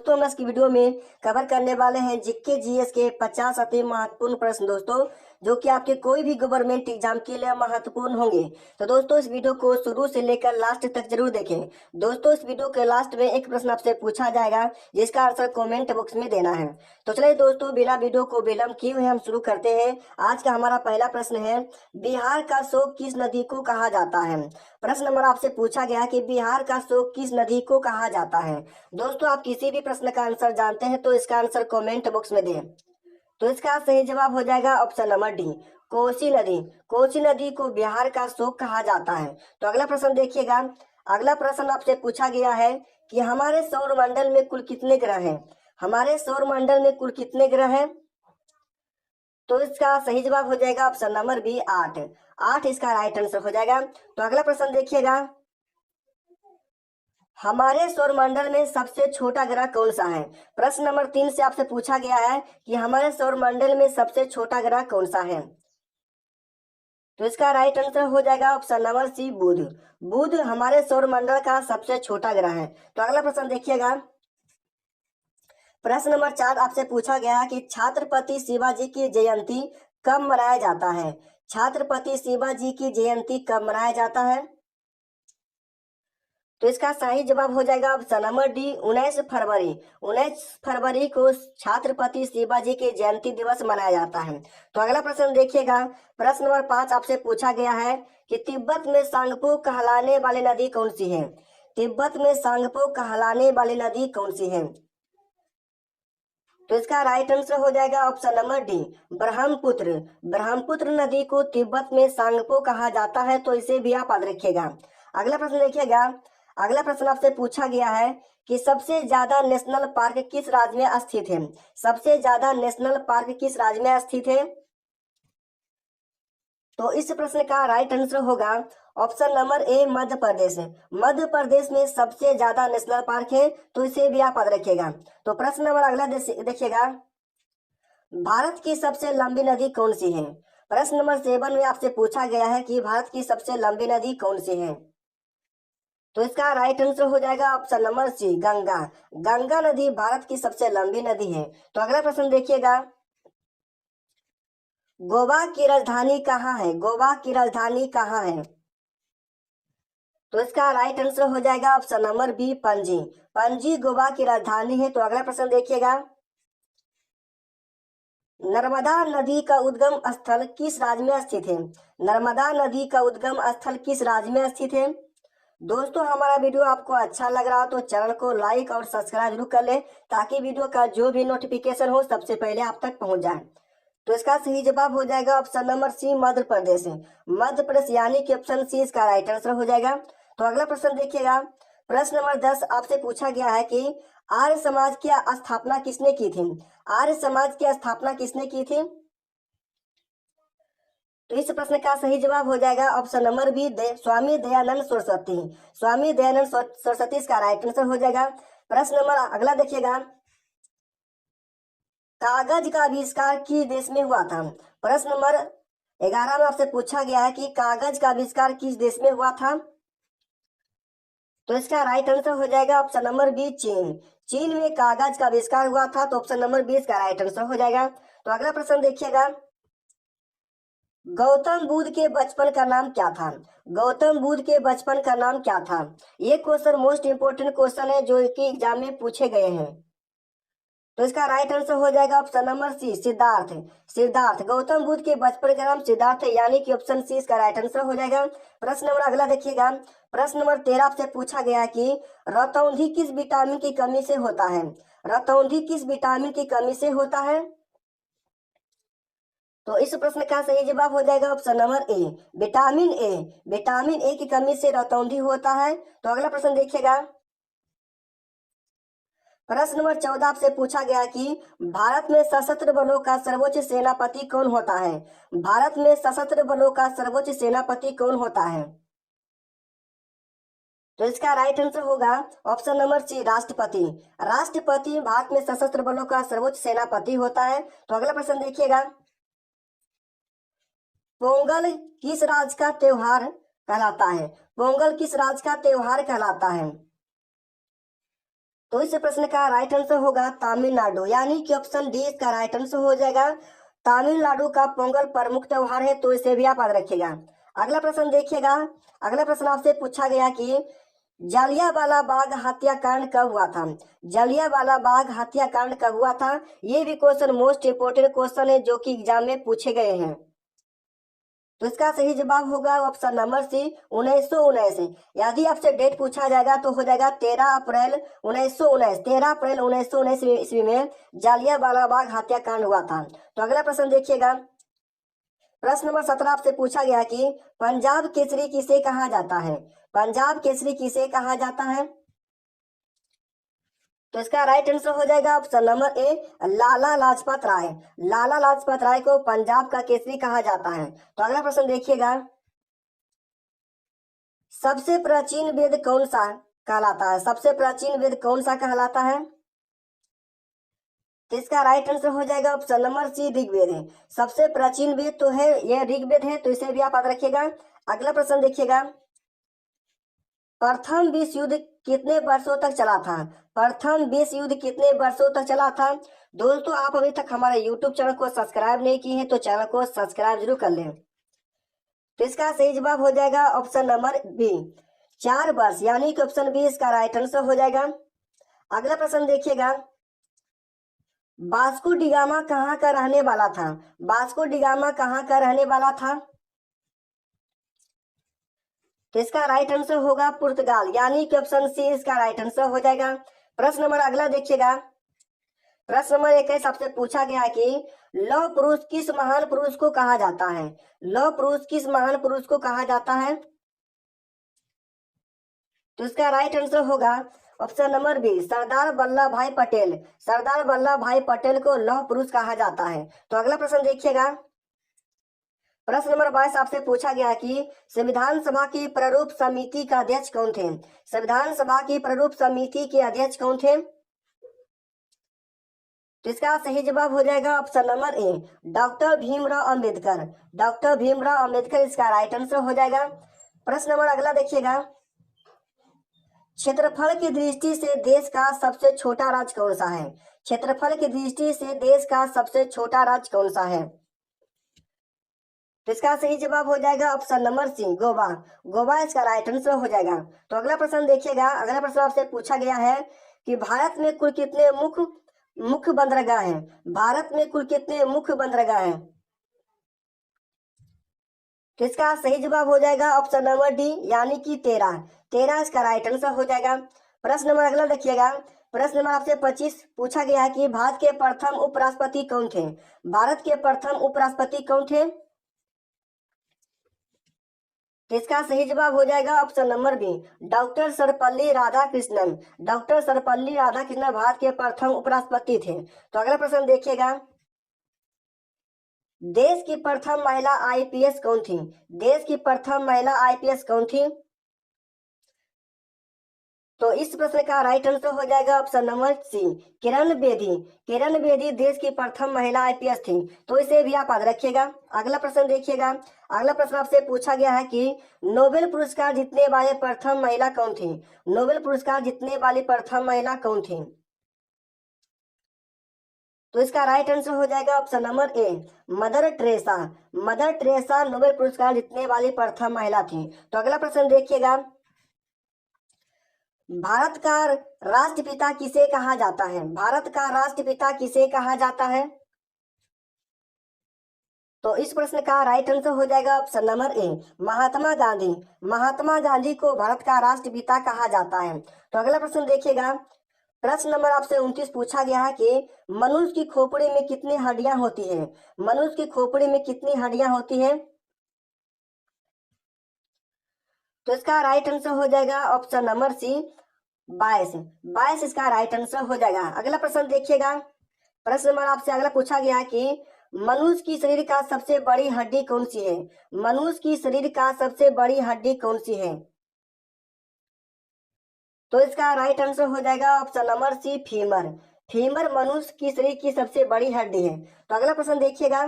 दोस्तों हम आज की वीडियो में कवर करने वाले हैं जीके जीएस के 50 अति महत्वपूर्ण प्रश्न दोस्तों, जो कि आपके कोई भी गवर्नमेंट एग्जाम के लिए महत्वपूर्ण होंगे। तो दोस्तों इस वीडियो को शुरू से लेकर लास्ट तक जरूर देखें। दोस्तों इस वीडियो के लास्ट में एक प्रश्न आपसे पूछा जाएगा जिसका आंसर कमेंट बॉक्स में देना है। तो चलिए दोस्तों बिना वीडियो को विलंब किए हुए हम शुरू करते हैं। आज का हमारा पहला प्रश्न है, बिहार का शोक किस नदी को कहा जाता है। प्रश्न नंबर आपसे पूछा गया कि बिहार का शोक किस नदी को कहा जाता है। दोस्तों आप किसी भी प्रश्न का आंसर जानते हैं तो इसका आंसर कमेंट बॉक्स में दें। तो इसका सही जवाब हो जाएगा ऑप्शन नंबर डी, कोसी नदी। कोसी नदी को बिहार का शोक कहा जाता है। तो अगला प्रश्न देखिएगा। अगला प्रश्न आपसे पूछा गया है कि हमारे सौर मंडल में कुल कितने ग्रह हैं। हमारे सौर मंडल में कुल कितने ग्रह हैं। तो इसका सही जवाब हो जाएगा ऑप्शन नंबर बी, 8। 8 इसका राइट आंसर हो जाएगा। तो अगला प्रश्न देखिएगा, हमारे सौर मंडल में सबसे छोटा ग्रह कौन सा है। प्रश्न नंबर 3 से आपसे पूछा गया है कि हमारे सौर मंडल में सबसे छोटा ग्रह कौन सा है। तो इसका राइट आंसर हो जाएगा ऑप्शन नंबर सी, बुध। बुध हमारे सौर मंडल का सबसे छोटा ग्रह है। तो अगला प्रश्न देखिएगा। प्रश्न नंबर 4 आपसे पूछा गया है कि छत्रपति शिवाजी की जयंती कब मनाया जाता है। छत्रपति शिवाजी की जयंती कब मनाया जाता है। तो इसका सही जवाब हो जाएगा ऑप्शन नंबर डी, 19 फरवरी। 19 फरवरी को छत्रपति शिवाजी के जयंती दिवस मनाया जाता है। तो अगला प्रश्न देखिएगा। प्रश्न नंबर 5 आपसे पूछा गया है कि तिब्बत में सांगपो कहलाने वाली नदी कौन सी है। तिब्बत में सांगपो कहलाने वाली नदी कौन सी है। तो इसका राइट आंसर हो जाएगा option number D, Brahmaputra. Brahmaputra नदी को तिब्बत में सांगपो कहा जाता है। तो इसे भी आप याद रखिएगा। अगला प्रश्न देखिएगा। अगला प्रश्न आपसे पूछा गया है कि सबसे ज्यादा नेशनल पार्क किस राज्य में स्थित है। सबसे ज्यादा नेशनल पार्क किस राज्य में स्थित है। तो इस प्रश्न का राइट आंसर होगा option number A, Madhya Pradesh. Madhya Pradesh में सबसे ज्यादा नेशनल पार्क है। तो इसे भी आप याद रखिएगा। तो प्रश्न नंबर अगला देखिएगा, भारत की सबसे लंबी नदी कौन सी है। प्रश्न नंबर 7 में आपसे पूछा गया है कि भारत की सबसे लंबी नदी कौन सी है। तो इसका राइट आंसर हो जाएगा option number C, Ganga. Ganga नदी भारत की सबसे लंबी नदी है। तो अगला प्रश्न देखिएगा, गोवा की राजधानी कहाँ है। गोवा की राजधानी कहाँ है। तो इसका राइट आंसर हो जाएगा option number B, Panaji. Panaji Goa की राजधानी है। तो अगला प्रश्न देखिएगा, नर्मदा नदी का उद्गम स्थल किस राज्य में स्थित है। नर्मदा नदी का उद्गम स्थल किस राज्य में स्थित है। दोस्तों हमारा वीडियो आपको अच्छा लग रहा हो तो चैनल को लाइक और सब्सक्राइब जरूर कर ले, ताकि वीडियो का जो भी नोटिफिकेशन हो सबसे पहले आप तक पहुंच जाए। तो इसका सही जवाब हो जाएगा ऑप्शन नंबर सी, मध्य प्रदेश। मध्य प्रदेश यानी कि ऑप्शन सी इसका राइट आंसर हो जाएगा। तो अगला प्रश्न देखिएगा। प्रश्न नंबर 10 आपसे पूछा गया है कि आर्य समाज की स्थापना किसने की थी। आर्य समाज की स्थापना किसने की थी। तो इस प्रश्न का सही जवाब हो जाएगा option number B, Swami Dayanand Saraswati. Swami Dayanand Saraswati इसका राइट आंसर हो जाएगा। प्रश्न नंबर अगला देखिएगा, कागज का आविष्कार किस देश में हुआ था। प्रश्न नंबर 11 में आपसे पूछा गया है कि कागज का आविष्कार किस देश में हुआ था। तो इसका राइट आंसर हो जाएगा ऑप्शन नंबर बी, चीन। चीन में कागज का आविष्कार हुआ था। तो ऑप्शन नंबर बी इसका राइट आंसर हो जाएगा। तो अगला प्रश्न देखिएगा, गौतम बुद्ध के बचपन का नाम क्या था। गौतम बुद्ध के बचपन का नाम क्या था। ये क्वेश्चन मोस्ट इंपोर्टेंट क्वेश्चन है जो कि एग्जाम में पूछे गए हैं। तो इसका राइट आंसर हो जाएगा option number C, Siddhartha. Siddhartha Gautam Buddha के बचपन का नाम सिद्धार्थ है, यानी कि ऑप्शन सी इसका राइट आंसर हो जाएगा। प्रश्न नंबर अगला देखिएगा। प्रश्न नंबर 13 आपसे पूछा गया है कि रतौंधी किस विटामिन की कमी से होता है। रतौंधी किस विटामिन की कमी से होता है। तो इस प्रश्न का सही जवाब हो जाएगा option number A, vitamin A. Vitamin A की कमी से रतौंधी होता है। तो अगला प्रश्न देखिएगा। प्रश्न नंबर 14 आपसे पूछा गया कि भारत में सशस्त्र बलों का सर्वोच्च सेनापति कौन होता है। भारत में सशस्त्र बलों का सर्वोच्च सेनापति कौन होता है। तो इसका राइट आंसर होगा ऑप्शन नंबर सी, राष्ट्रपति। राष्ट्रपति भारत में सशस्त्र बलों का सर्वोच्च सेनापति होता है। तो अगला प्रश्न देखिएगा, पोंगल किस राज्य का त्योहार कहलाता है। पोंगल किस राज्य का त्योहार कहलाता है। तो इस प्रश्न का राइट आंसर होगा तमिलनाडु, यानी कि ऑप्शन डी इसका राइट आंसर हो जाएगा। तमिलनाडु का पोंगल प्रमुख त्योहार है, तो इसे भी आप याद रखिएगा। अगला प्रश्न देखिएगा। अगला प्रश्न आपसे पूछा गया कि जलियांवाला बाग हत्याकांड कब हुआ था। जलियांवाला बाग हत्याकांड कब हुआ था, ये भी क्वेश्चन मोस्ट इंपोर्टेंट क्वेश्चन है जो कि एग्जाम में पूछे गए हैं। तो इसका सही जवाब होगा ऑप्शन नंबर सी 1919। यदि आपसे डेट पूछा जाएगा तो हो जाएगा 13 अप्रैल 1919। 13 अप्रैल 1919 ईस्वी में जलियांवाला बाग हत्याकांड हुआ था। तो अगला प्रश्न देखिएगा। प्रश्न नंबर 17 आपसे पूछा गया कि पंजाब केसरी किसे कहा जाता है। पंजाब केसरी किसे कहा जाता है, तो इसका राइट आंसर हो जाएगा option number A Lala Lajpat Rai. Lala Lajpat Rai को पंजाब का केसरी कहा जाता है। तो अगला प्रश्न देखिएगा। सबसे प्राचीन वेद कौन सा कहलाता है। सबसे प्राचीन वेद कौन सा कहलाता है, तो इसका राइट आंसर हो जाएगा ऑप्शन नंबर सी ऋग्वेद है। सबसे प्राचीन वेद तो है यह ऋग्वेद है, तो इसे भी आप याद रखिएगा। अगला प्रश्न देखिएगा। प्रथम विश्व युद्ध कितने वर्षों तक चला था। प्रथम विश्व युद्ध कितने वर्षों तक चला था। दोस्तों आप अभी तक हमारे यूट्यूब चैनल को सब्सक्राइब नहीं किए हैं तो चैनल को सब्सक्राइब जरूर कर लें। तो इसका सही जवाब हो जाएगा ऑप्शन नंबर बी 4 वर्ष, यानी कि ऑप्शन बी इसका राइट आंसर हो जाएगा। अगला प्रश्न देखिएगा। वास्को डिगामा कहाँ का रहने वाला था। वास्को डिगामा कहाँ का रहने वाला था, तो इसका राइट आंसर होगा पुर्तगाल, यानी कि ऑप्शन सी इसका राइट आंसर हो जाएगा। प्रश्न नंबर अगला देखिएगा। प्रश्न नंबर 21 आपसे पूछा गया कि लौह पुरुष किस महान पुरुष को कहा जाता है। लौह पुरुष किस महान पुरुष को कहा जाता है, तो इसका राइट आंसर होगा option number B Sardar Vallabh भाई पटेल। सरदार वल्लभ भाई पटेल को लौह पुरुष कहा जाता है। तो अगला प्रश्न देखिएगा। प्रश्न नंबर 22 आपसे पूछा गया कि संविधान सभा की प्रारूप समिति का अध्यक्ष कौन थे। संविधान सभा की प्रारूप समिति के अध्यक्ष कौन थे, तो इसका सही जवाब हो जाएगा option number A doctor Bhimrao Ambedkar. Doctor Bhimrao Ambedkar इसका राइट आंसर हो जाएगा। प्रश्न नंबर अगला देखिएगा। क्षेत्रफल की दृष्टि से देश का सबसे छोटा राज्य कौन सा है। क्षेत्रफल की दृष्टि से देश का सबसे छोटा राज्य कौन सा है, तो इसका सही जवाब हो जाएगा option number C Goa. Goa इसका राइट आंसर हो जाएगा। तो अगला प्रश्न देखिएगा। अगला प्रश्न आपसे पूछा गया है कि भारत में कुल कितने मुख्य बंदरगाह हैं। भारत में कुल कितने मुख्य बंदरगाह हैं, तो इसका सही जवाब हो जाएगा ऑप्शन नंबर डी, यानी कि 13। 13 इसका राइट आंसर हो जाएगा। प्रश्न नंबर अगला देखिएगा। प्रश्न नंबर आपसे 25 पूछा गया है कि भारत के प्रथम उपराष्ट्रपति कौन थे। भारत के प्रथम उपराष्ट्रपति कौन थे, तो इसका सही जवाब हो जाएगा option number B doctor Sarvepalli Radhakrishnan. Doctor Sarvepalli Radhakrishnan Bharat के प्रथम उपराष्ट्रपति थे। तो अगला प्रश्न देखिएगा। देश की प्रथम महिला आईपीएस कौन थी। देश की प्रथम महिला आईपीएस कौन थी, तो इस प्रश्न का राइट आंसर हो जाएगा ऑप्शन नंबर सी किरण बेदी। किरण बेदी देश की प्रथम महिला आईपीएस थी, तो इसे भी आप याद रखिएगा। अगला प्रश्न देखिएगा। अगला प्रश्न आपसे पूछा गया है कि नोबेल पुरस्कार जीतने वाले प्रथम महिला कौन थी। नोबेल पुरस्कार जीतने वाली प्रथम महिला कौन थी, तो इसका राइट आंसर हो जाएगा option number a mother Teresa. Mother Teresa Nobel पुरस्कार जीतने वाली प्रथम महिला थी। तो अगला प्रश्न देखिएगा। भारत का राष्ट्रपिता किसे कहा जाता है। भारत का राष्ट्रपिता किसे कहा जाता है, तो इस प्रश्न का राइट आंसर हो जाएगा option number A Mahatma Gandhi. Mahatma Gandhi को भारत का राष्ट्रपिता कहा जाता है। तो अगला प्रश्न देखिएगा। प्रश्न नंबर आपसे 29 पूछा गया है कि मनुष्य की खोपड़ी में कितनी हड्डियां होती है। मनुष्य की खोपड़ी में कितनी हड्डियां होती है, तो इसका राइट आंसर हो जाएगा ऑप्शन नंबर सी 22। 22 इसका राइट आंसर हो जाएगा। अगला प्रश्न देखिएगा। प्रश्न नंबर आपसे अगला पूछा गया कि मनुष्य की शरीर का सबसे बड़ी हड्डी कौन सी है। मनुष्य की शरीर का सबसे बड़ी हड्डी कौन सी है, तो इसका राइट आंसर हो जाएगा option number C femur. Femur मनुष्य की शरीर की सबसे बड़ी हड्डी है। तो अगला प्रश्न देखिएगा।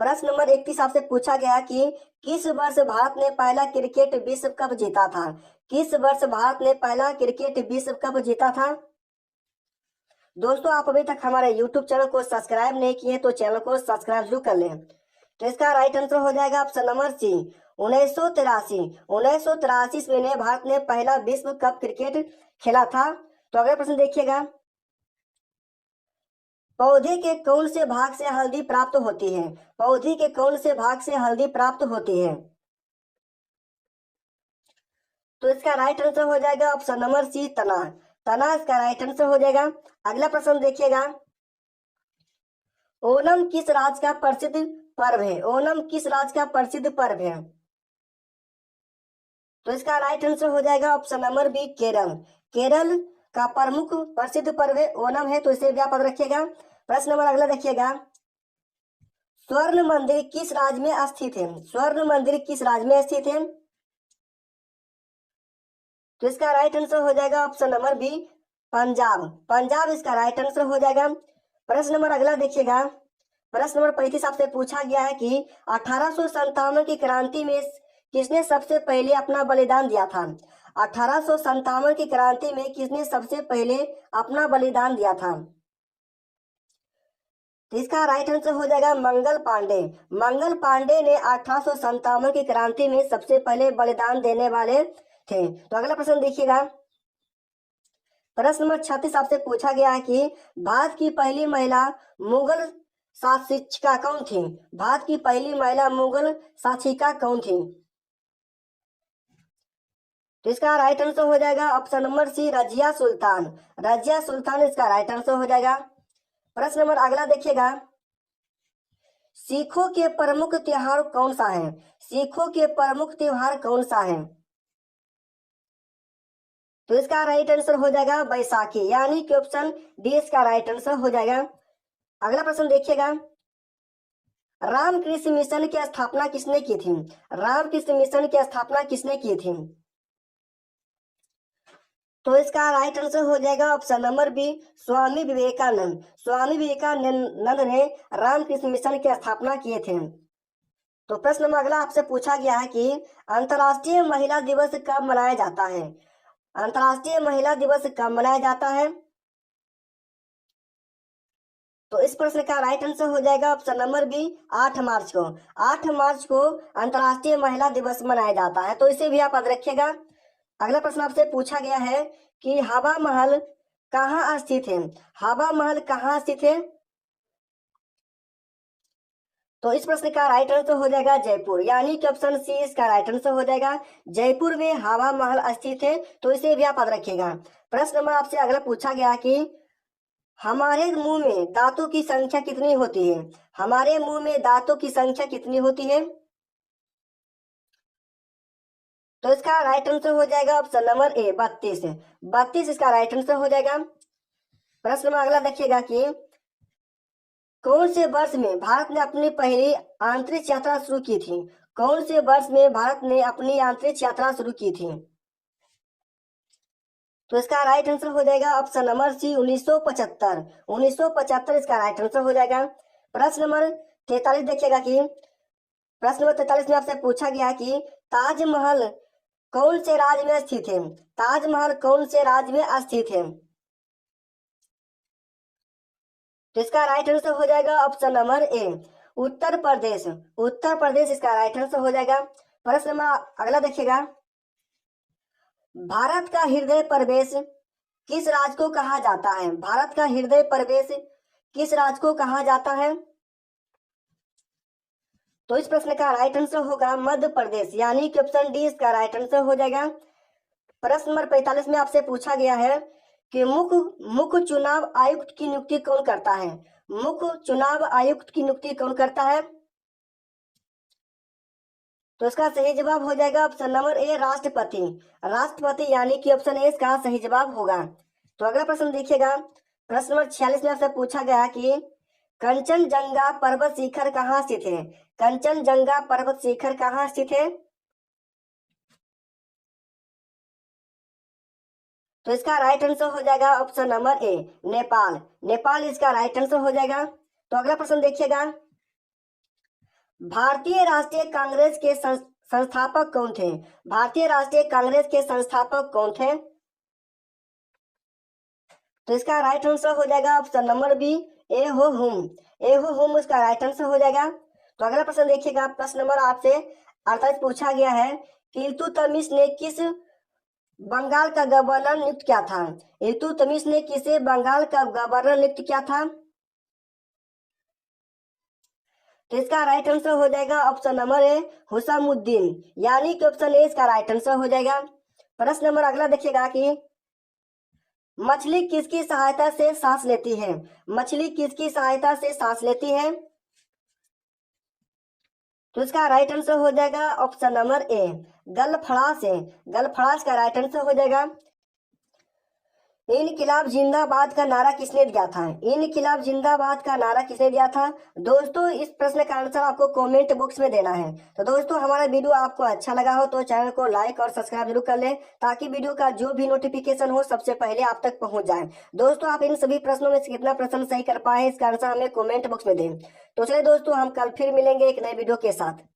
प्रश्न नंबर 31 आपसे पूछा गया कि किस वर्ष भारत ने पहला क्रिकेट विश्व कप जीता था। किस वर्ष भारत ने पहला क्रिकेट विश्व कप जीता था? दोस्तों आप अभी तक हमारे YouTube चैनल को सब्सक्राइब नहीं किए तो चैनल को सब्सक्राइब जरूर कर लें। तो इसका राइट आंसर हो जाएगा ऑप्शन नंबर सी 1983। 1983 ईस्वी में भारत ने पहला विश्व कप क्रिकेट खेला था। तो अगला प्रश्न देखिएगा, पौधे के कौन से भाग से हल्दी प्राप्त होती है? पौधे के कौन से भाग से हल्दी प्राप्त होती है? तो इसका राइट आंसर हो जाएगा ऑप्शन नंबर सी तना। तना इसका राइट आंसर हो जाएगा। अगला प्रश्न देखिएगा, ओणम किस राज्य का प्रसिद्ध पर्व है? ओणम किस राज्य का प्रसिद्ध पर्व है? तो इसका राइट आंसर हो जाएगा option number B Kerala. Kerala का प्रमुख प्रसिद्ध पर्व है ओणम है, तो इसे भी आप याद रखिएगा। प्रश्न नंबर अगला देखिएगा, स्वर्ण मंदिर किस राज्य में स्थित है? स्वर्ण मंदिर किस राज्य में स्थित है? तो इसका राइट आंसर हो जाएगा option number B Punjab. Punjab इसका राइट आंसर हो जाएगा। प्रश्न नंबर अगला देखिएगा, प्रश्न नंबर 35 आपसे पूछा गया है कि 1857 की क्रांति में किसने सबसे पहले अपना बलिदान दिया था? 1857 की क्रांति में किसने सबसे पहले अपना बलिदान दिया था? तो इसका राइट आंसर हो जाएगा मंगल पांडे। मंगल पांडे ने 1857 की क्रांति में सबसे पहले बलिदान देने वाले थे। तो अगला प्रश्न देखिएगा, प्रश्न नंबर 36 आपसे पूछा गया है कि भारत की पहली महिला मुगल शासिका कौन थी? भारत की पहली महिला मुगल शासिका कौन थी? तो इसका राइट आंसर हो जाएगा ऑप्शन नंबर सी रजिया सुल्तान। रजिया सुल्तान इसका राइट आंसर हो जाएगा। प्रश्न नंबर अगला देखिएगा, सिखों के प्रमुख त्योहार कौन सा है? सिखों के प्रमुख त्योहार कौन सा है? तो इसका राइट आंसर हो जाएगा बैसाखी, यानी कि ऑप्शन डी इसका राइट आंसर हो जाएगा। अगला प्रश्न देखिएगा, रामकृष्ण मिशन की स्थापना किसने की थी? रामकृष्ण मिशन की स्थापना किसने की थी? तो इसका राइट आंसर हो जाएगा option number B Swami Vivekananda. Swami Vivekananda ने रामकृष्ण मिशन की स्थापना किए थे। तो प्रश्न नंबर अगला आपसे पूछा गया है कि अंतर्राष्ट्रीय महिला दिवस कब मनाया जाता है? अंतर्राष्ट्रीय महिला दिवस कब मनाया जाता है? तो इस प्रश्न का राइट आंसर हो जाएगा ऑप्शन नंबर बी 8 मार्च को। 8 मार्च को अंतर्राष्ट्रीय महिला दिवस मनाया जाता है, तो इसे भी आप याद रखिएगा। अगला प्रश्न आपसे पूछा गया है कि हवा महल कहाँ स्थित है? हवा महल कहाँ स्थित है? तो इस प्रश्न का राइट आंसर हो जाएगा जयपुर, यानी कि ऑप्शन सी इसका राइट आंसर हो जाएगा। जयपुर में हवा महल स्थित है, तो इसे भी आप याद रखिएगा। प्रश्न नंबर आपसे अगला पूछा गया कि हमारे मुंह में दांतों की संख्या कितनी होती है? हमारे मुंह में दांतों की संख्या कितनी होती है? तो इसका राइट आंसर हो जाएगा ऑप्शन नंबर ए 32। 32 इसका राइट आंसर हो जाएगा। प्रश्न नंबर अगला देखिएगा कि कौन से वर्ष में भारत ने अपनी पहली अंतरिक्ष यात्रा शुरू की थी? कौन से वर्ष में भारत ने अपनी अंतरिक्ष यात्रा शुरू की थी? तो इसका राइट आंसर हो जाएगा ऑप्शन नंबर सी 1975। 1975 इसका राइट आंसर हो जाएगा। प्रश्न नंबर 43 देखिएगा कि प्रश्न नंबर 43 में आपसे पूछा गया कि ताजमहल कौन से राज्य में स्थित है? ताजमहल कौन से राज्य में स्थित है? तो इसका राइट आंसर हो जाएगा option number A Uttar Pradesh. Uttar Pradesh इसका राइट आंसर हो जाएगा। प्रश्न नंबर अगला देखिएगा, भारत का हृदय प्रदेश किस राज्य को कहा जाता है? भारत का हृदय प्रदेश किस राज्य को कहा जाता है? तो इस प्रश्न का राइट आंसर होगा मध्य प्रदेश, यानी कि ऑप्शन डी इसका राइट आंसर हो जाएगा। प्रश्न नंबर 45 में आपसे पूछा गया है कि मुख्य चुनाव आयुक्त की नियुक्ति कौन करता है? मुख्य चुनाव आयुक्त की नियुक्ति कौन करता है? तो इसका सही जवाब हो जाएगा ऑप्शन नंबर ए राष्ट्रपति। राष्ट्रपति यानी कि ऑप्शन ए इसका सही जवाब होगा। तो अगला प्रश्न देखिएगा, प्रश्न नंबर 46 में आपसे पूछा गया कि कंचनजंगा पर्वत शिखर कहाँ स्थित है? कंचनजंगा पर्वत शिखर कहाँ स्थित है? तो इसका राइट आंसर हो जाएगा option number A Nepal. Nepal इसका राइट आंसर हो जाएगा। तो अगला प्रश्न देखिएगा, भारतीय राष्ट्रीय कांग्रेस के संस्थापक कौन थे? भारतीय राष्ट्रीय कांग्रेस के संस्थापक कौन थे? तो इसका राइट आंसर हो जाएगा ऑप्शन नंबर बी, ए हो हुम। ए हो हुम इसका राइट आंसर हो जाएगा। तो अगला प्रश्न देखिएगा, प्रश्न नंबर आपसे 48 पूछा गया है कि इल्तुतमिश ने किस बंगाल का गवर्नर नियुक्त किया था? इल्तुतमिश ने किसे बंगाल का गवर्नर नियुक्त किया था? तो इसका राइट आंसर हो जाएगा ऑप्शन नंबर ए, हुसामुद्दीन, यानी कि ऑप्शन ए इसका राइट आंसर हो जाएगा। प्रश्न नंबर अगला देखिएगा कि मछली किसकी सहायता से सांस लेती है? मछली किसकी सहायता से सांस लेती है? तो इसका राइट आंसर हो जाएगा ऑप्शन नंबर ए, गलफड़ा से। गलफड़ा का राइट आंसर हो जाएगा। इनकिलाब जिंदाबाद का नारा किसने दिया था? इनकिलाब जिंदाबाद का नारा किसने दिया था? दोस्तों इस प्रश्न का आंसर आपको कमेंट बॉक्स में देना है। तो दोस्तों हमारा वीडियो आपको अच्छा लगा हो तो चैनल को लाइक और सब्सक्राइब जरूर कर लें, ताकि वीडियो का जो भी नोटिफिकेशन हो सबसे पहले आप तक पहुंच जाए। दोस्तों आप इन सभी प्रश्नों में से कितना प्रश्न सही कर पाए इसका आंसर हमें कॉमेंट बॉक्स में दें। तो चलिए दोस्तों हम कल फिर मिलेंगे एक नए वीडियो के साथ।